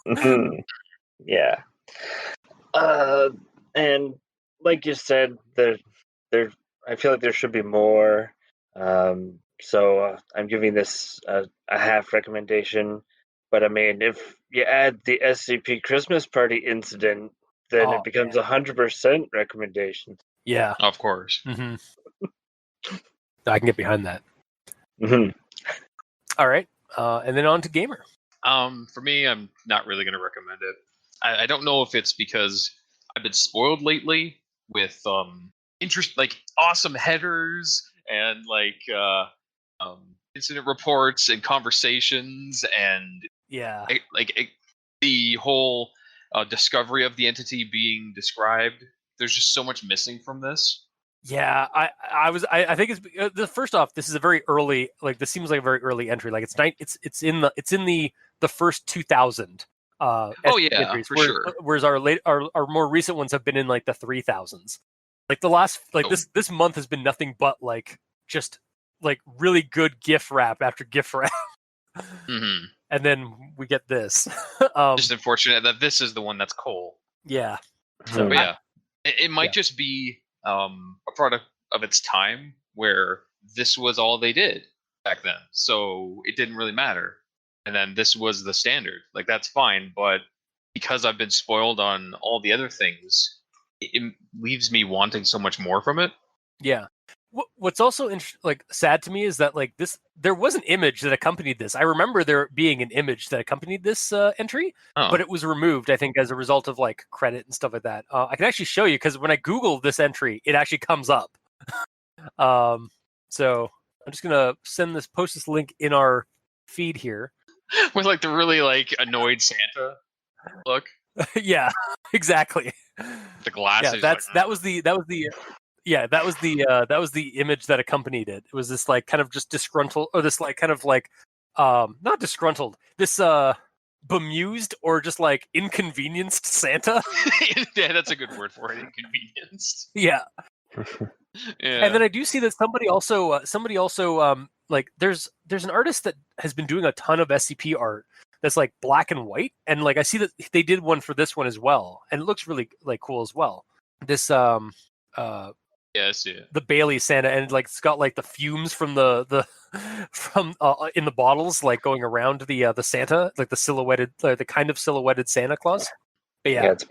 Mhm. Yeah. And like you said, there, I feel like there should be more. So I'm giving this a half recommendation. But I mean, if you add the SCP Christmas party incident, then it becomes 100% recommendation. Yeah, Of course. Mm-hmm. I can get behind that. Mm-hmm. All right, and then on to Gamer. For me, I'm not really going to recommend it. I don't know if it's because I've been spoiled lately with like awesome headers and like incident reports and conversations and the whole discovery of the entity being described. There's just so much missing from this. Yeah, I think it's first off, this is a very early, like this seems like a very early entry. Like it's in the first 2000. Entries, for sure. Whereas our more recent ones have been in like the 3000s. Like the last this month has been nothing but like just like really good GIF wrap after GIF wrap. Mm-hmm. And then we get this. Just unfortunate that this is the one that's cool. Yeah. So it might just be a product of its time where this was all they did back then, so it didn't really matter. And then this was the standard. Like that's fine, but because I've been spoiled on all the other things, it leaves me wanting so much more from it. Yeah. What's also sad to me is that like there was an image that accompanied this. I remember there being an image that accompanied this entry, but it was removed, I think, as a result of like credit and stuff like that. I can actually show you because when I Google this entry, it actually comes up. So I'm just gonna post this link in our feed here with like the really like annoyed Santa look. Yeah, exactly. The glasses. Yeah, that was the image that accompanied it. It was this like kind of just disgruntled, or this like kind of like not disgruntled, this bemused or just like inconvenienced Santa. Yeah, that's a good word for it. Inconvenienced. Yeah. Yeah. And then I do see that somebody also like there's an artist that has been doing a ton of SCP art that's like black and white, and like I see that they did one for this one as well, and it looks really like cool as well. This Yes, yeah. The Bailey Santa, and like it's got like the fumes from the from in the bottles like going around the Santa, like the silhouetted, the kind of silhouetted Santa Claus. But yeah, it's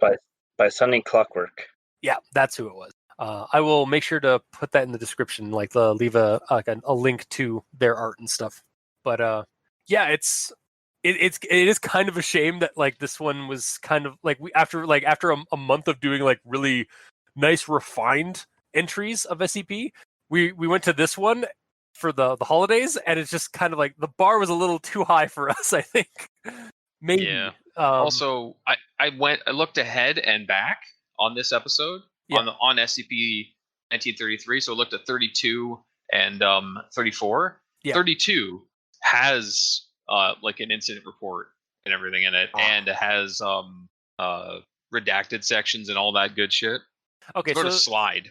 by Sunny Clockwork. Yeah, that's who it was. I will make sure to put that in the description, like leave a link to their art and stuff. But yeah, it is kind of a shame that like this one was kind of like after a month of doing like really nice refined entries of SCP, we went to this one for the holidays, and it's just kind of like the bar was a little too high for us, I think. Maybe. Yeah. Also, I looked ahead and back on this episode on SCP-1933, so I looked at 32 and 34. Yeah. 32 has like an incident report and everything in it, and it has redacted sections and all that good shit. Okay, sort of slide.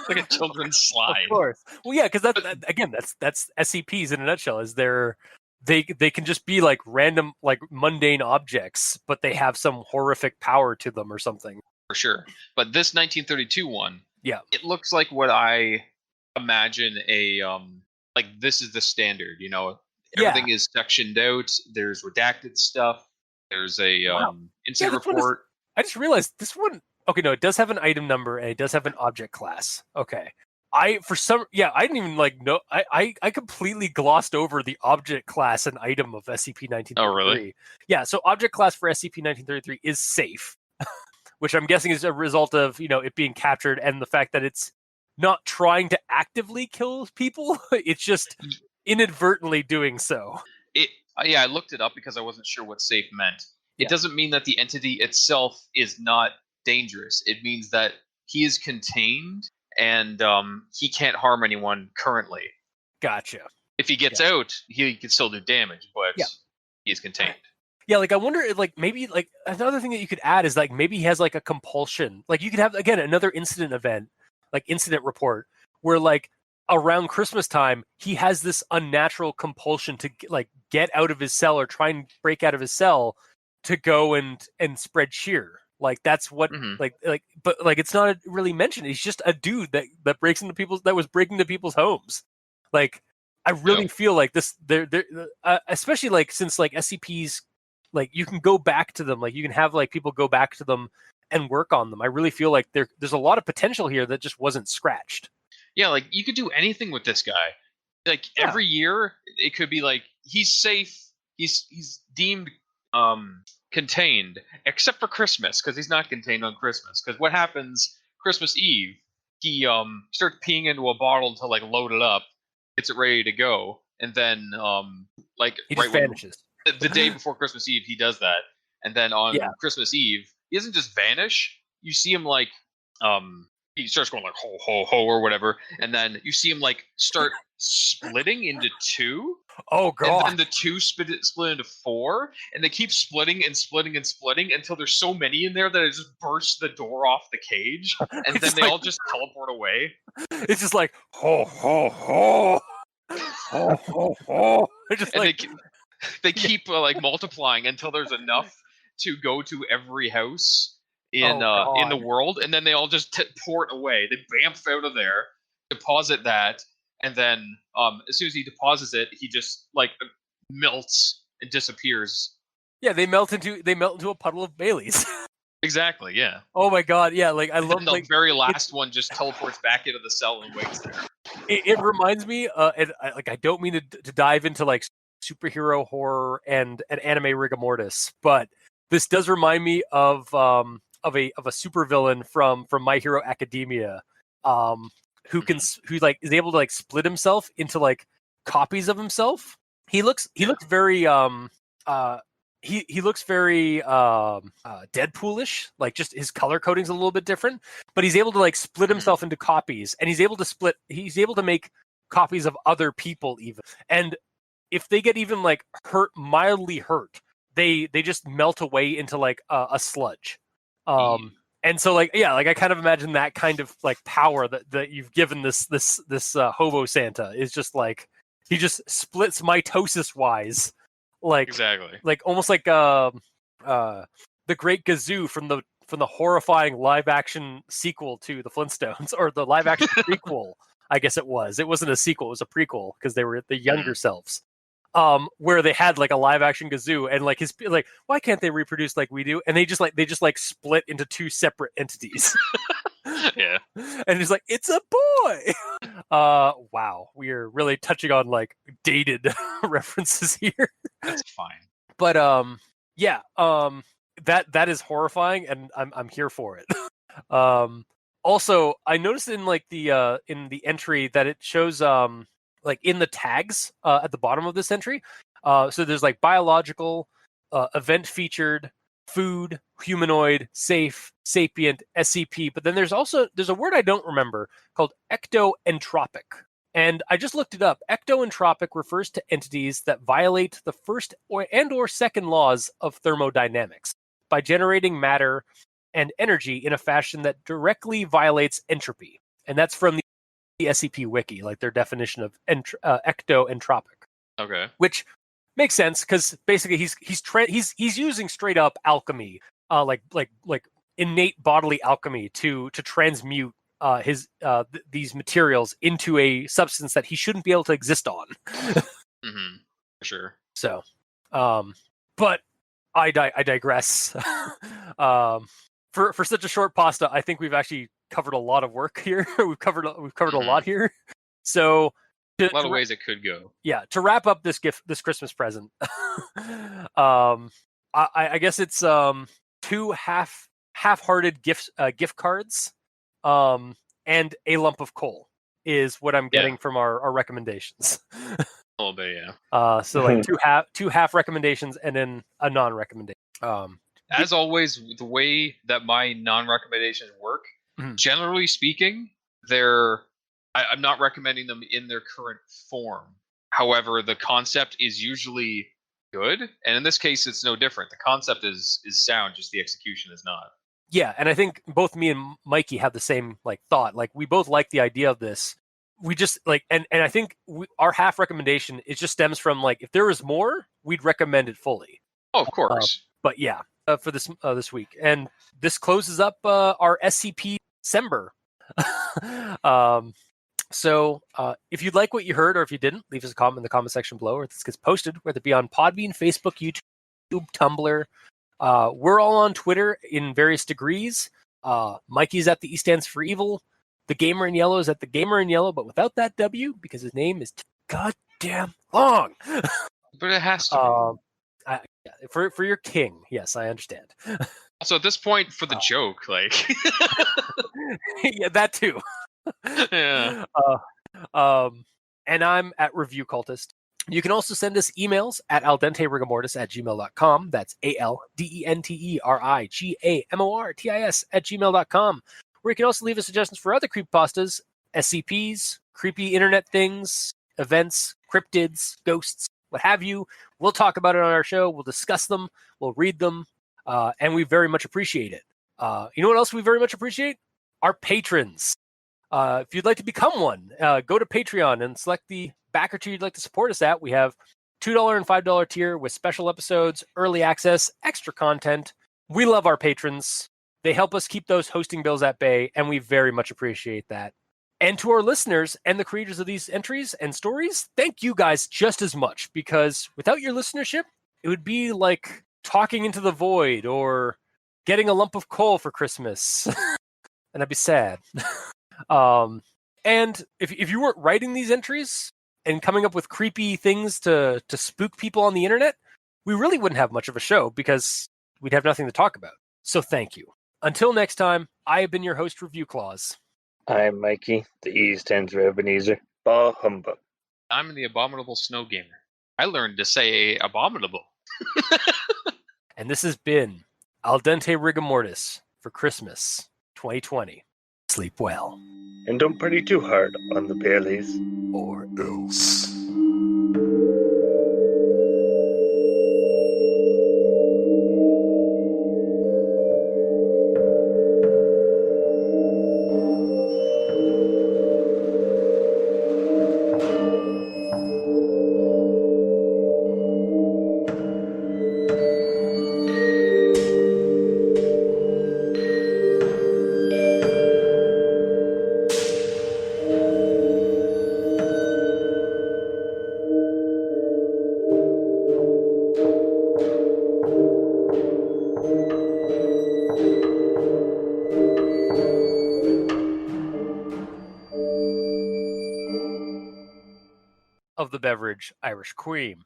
Like a children's slide. Of course. Well, yeah, because that's SCPs in a nutshell. Is they can just be like random, like mundane objects, but they have some horrific power to them or something. For sure. But this 1932 one, yeah, it looks like what I imagine like this is the standard. You know, everything is sectioned out. There's redacted stuff. There's a incident report. I just realized this one. Okay, no, it does have an item number and it does have an object class. Okay. I didn't even like know. I completely glossed over the object class and item of SCP-1933. Oh, really? Yeah, so object class for SCP-1933 is safe, which I'm guessing is a result of, it being captured and the fact that it's not trying to actively kill people. It's just inadvertently doing so. I looked it up because I wasn't sure what safe meant. It Yeah. doesn't mean that the entity itself is not dangerous. It means that he is contained and he can't harm anyone currently. Gotcha. If he gets out, he can still do damage, but he's contained. Yeah, like I wonder if like maybe like another thing that you could add is like maybe he has like a compulsion. Like you could have again another incident event, like incident report, where like around Christmas time he has this unnatural compulsion to like get out of his cell or try and break out of his cell to go and spread cheer. Like that's what but like it's not really mentioned. He's just a dude that was breaking into people's homes. Like I really feel like this they're especially like since like SCPs like you can go back to them, like you can have like people go back to them and work on them. I really feel like there's a lot of potential here that just wasn't scratched. Yeah, like you could do anything with this guy. Like every year it could be like he's safe, he's deemed contained except for Christmas because he's not contained on Christmas. Because what happens Christmas Eve, he starts peeing into a bottle to like load it up, gets it ready to go, and then like he just vanishes. The day before Christmas Eve, he does that, and then on Christmas Eve, he doesn't just vanish. You see him like he starts going like ho ho ho or whatever, and then you see him like start splitting into two. Oh god! And then the two split into four, and they keep splitting and splitting and splitting until there's so many in there that it just bursts the door off the cage, and then they all just teleport away. It's just like ho ho ho ho ho ho. Just and like they keep like multiplying until there's enough to go to every house in the world, and then they all just port away. They bamf out of there, deposit that, and then as soon as he deposits it, he just like melts and disappears. Yeah, they melt into a puddle of Baileys. Exactly. Yeah. Oh my god. Yeah. Like I love and the very last one just teleports back into the cell and waits there. It reminds me, and I don't mean to dive into like superhero horror and anime rigor mortis, but this does remind me of a supervillain from My Hero Academia, who like is able to like split himself into like copies of himself. He looks very he looks very Deadpoolish, like just his color coding's a little bit different, but he's able to like split himself into copies, and he's able to make copies of other people even. And if they get even like mildly hurt, they just melt away into like a sludge. And so like like I kind of imagine that kind of like power that you've given this hobo Santa is just like he just splits mitosis wise, like exactly, like almost like the Great Gazoo from the horrifying live action sequel to the Flintstones, or the live action prequel. I guess it wasn't a sequel, it was a prequel because they were the younger selves. Where they had like a live action Gazoo, and like his like, why can't they reproduce like we do? And they just like split into two separate entities. Yeah. And he's like, it's a boy. Wow, we are really touching on like dated references here. That's fine. But that is horrifying, and I'm here for it. Also, I noticed in like the entry that it shows like in the tags at the bottom of this entry. So there's like biological, event featured, food, humanoid, safe, sapient, SCP. But then there's a word I don't remember called ectoentropic. And I just looked it up. Ectoentropic refers to entities that violate the first or second laws of thermodynamics by generating matter and energy in a fashion that directly violates entropy. And that's from the SCP Wiki, like their definition of ectoentropic. Okay. Which makes sense because basically he's using straight up alchemy, like innate bodily alchemy to transmute these materials into a substance that he shouldn't be able to exist on. Mm-hmm. For sure. So, but I digress. For such a short pasta, I think we've actually covered a lot of work here. we've covered a lot here. So a lot of ways it could go. Yeah, to wrap up this Christmas present, I guess it's two half-hearted gift cards, and and a lump of coal is what I'm getting Yeah. from our recommendations. A little bit, yeah. So like two half recommendations and then a non-recommendation. As always, the way that my non-recommendations work, generally speaking, I'm not recommending them in their current form. However, the concept is usually good, and in this case, it's no different. The concept is sound, just the execution is not. Yeah, and I think both me and Mikey have the same like thought. Like we both like the idea of this. We just like, and I think our half recommendation it just stems from like if there was more, we'd recommend it fully. Oh, of course. But yeah, for this week, and this closes up our SCP-Cember. So if you'd like what you heard, or if you didn't, leave us a comment in the comment section below, or this gets posted, whether it be on Podbean, Facebook, YouTube, Tumblr. We're all on Twitter in various degrees. Mikey's at the E stands for evil. The Gamer in Yellow is at the Gamer in Yellow, but without that W because his name is goddamn long. But it has to be. For your king, yes, I understand. Also, at this point, for the joke, like... yeah, that too. Yeah. And I'm at Review Cultist. You can also send us emails at aldenterigamortis@gmail.com. That's ALDENTERIGAMORTIS@gmail.com. Where you can also leave us suggestions for other creepypastas, SCPs, creepy internet things, events, cryptids, ghosts, what have you. We'll talk about it on our show. We'll discuss them. We'll read them. And we very much appreciate it. You know what else we very much appreciate? Our patrons. If you'd like to become one, go to Patreon and select the backer tier you'd like to support us at. We have $2 and $5 tier with special episodes, early access, extra content. We love our patrons. They help us keep those hosting bills at bay, and we very much appreciate that. And to our listeners and the creators of these entries and stories, thank you guys just as much, because without your listenership, it would be like talking into the void or getting a lump of coal for Christmas. And I'd be sad. And if you weren't writing these entries and coming up with creepy things to spook people on the internet, we really wouldn't have much of a show because we'd have nothing to talk about. So thank you. Until next time, I have been your host, Review Claus. I'm Mikey. The E stands for Ebenezer. Bah humbug. I'm the Abominable Snow Gamer. I learned to say abominable. And this has been Al Dente Rigamortis for Christmas 2020. Sleep well. And don't party too hard on the Baileys. Or else. Of the beverage, Irish cream.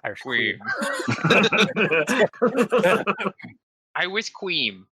Irish cream. I was queen.